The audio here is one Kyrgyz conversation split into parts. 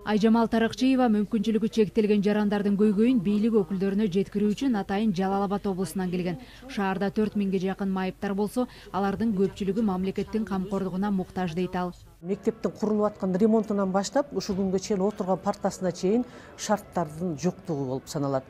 Айжамал Таракчиева мүмкүнчүлүгү чектелген жарандардын көйгөйүн бийлик өкүлдөрүнө жеткирүү үчүн атайын Жалал Абад облусунан келген. Шаарда 4000 жакын майыптар болсо, алардын көпчүлүгү мамлекеттин камкордугуна муктаж дейт ал. Мектептин курулуп аткан ремонтунан баштап, ушул күнгө чейин отурган партасына чейин шарттардын жоктугу болуп саналат.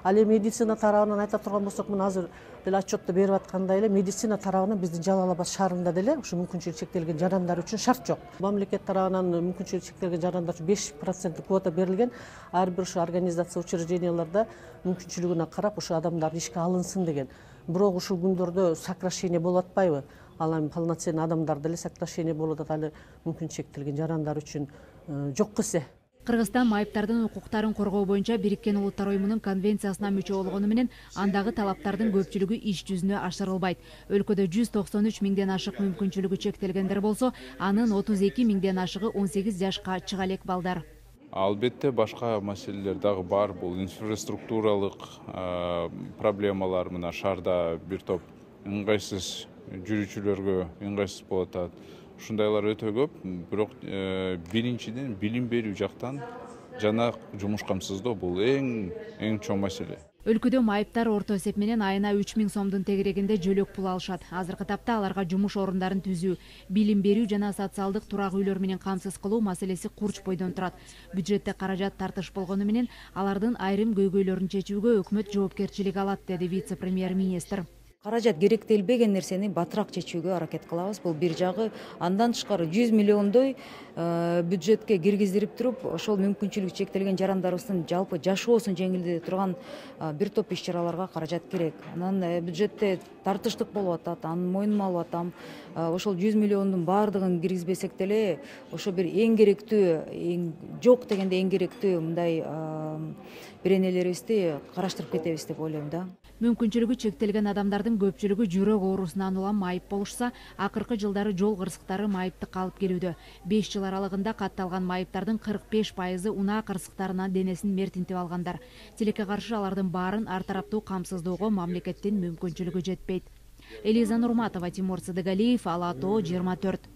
Ал эми медицина тарабынан айта турган болсок, мына азыр деле отчетто берип аткандай эле медицина тарабынан биздин Жалал Абад шаарында деле ушу мүмкүнчүлүгү чектелген жарандар үчүн шарт жок. Мамлекет тарабынан мүмкүнчүлүгү чектелген жарандар үчүн 5% квота берилген. Ар бир ушу организация учрежденияларда мүмкүнчүлүгүнө карап ушу адамдар ишке алынсын деген. Бирок ушул күндөрдө сокращение болуп атпайбы? Ал эми полноценный адамдар деле сокращение болуп атат, али мүмкүн чектелген жарандар үчүн жок эсе. Кыргызстан майыптардын укуктарын коргоо боюнча Бириккен Улуттар уюмунун конвенциясына мүчө болгону менен андагы талаптардын көпчүлүгү иш жүзүнө ашырылбайт. Өлкөдө 193 миңден ашык мүмкүнчүлүгү чектелгендер болсо, анын 32 миңден ашыгы 18 жашка чыга элек балдар. Албетте башка маселелер дагы бар. Бул инфраструктуралык проблемалар, мына шаарда бир топ ыңгайсыз жүрүүчүлөргө ыңгайсыз болуп атат. Ушундайлар өтө көп, бирок биринчиден билим берүү жактан жана жумуш камсыздоо бул эң чоң маселе. Өлкөдө майыптар орто эсеп менен айына 3000 сомдун тегерегинде жөлөк пул алышат. Азыркы тапта аларга жумуш орундарын түзүү, билим берүү жана социалдык турак үйлөр менен камсыз кылуу маселеси курч бойдон турат. Бюджетте каражат тартыш болгону менен алардын айрым көйгөйлөрүн чечүүгө өкмөт жоопкерчилик алат, деди вице-премьер-министр. Каражат керектелбеген нерсени батыраак чечүүгө аракет кылабыз. Бул бир жагы, андан тышкары 100 миллиондой бюджетке киргиздирип туруп, ошол мүмкүнчүлүгү чектелген жарандарыбыздын жалпы жашоосун жеңилдете турган бир топ иш-чараларга каражат керек. Анан бюджетте тартыштык болуп атат, анын мойнума алып атам. Ошол 100 миллиондун баардыгын киргизбесек деле, ошо бир эң керектүү, жок дегенде эң керектүү мындай беренелерибизди караштырып кетебиз деп ойлойм да. Мүмкүнчүлүгү чектелген адамдардын көпчүлүгү жүрөк оорусунан улам майып болушса, акыркы жылдары жол кырсыктары майыпты калып келүүдө. 5 жыл аралыгында катталган майыптардын 45% унаа кырсыктарынан денесин мертинтип алгандар. Тилекке каршы алардын баарын ар тараптуу камсыздоого мамлекеттин мүмкүнчүлүгү жетпейт. Элиза Нурматова, Тимур Сыдыгалиев, Ала Тоо 24.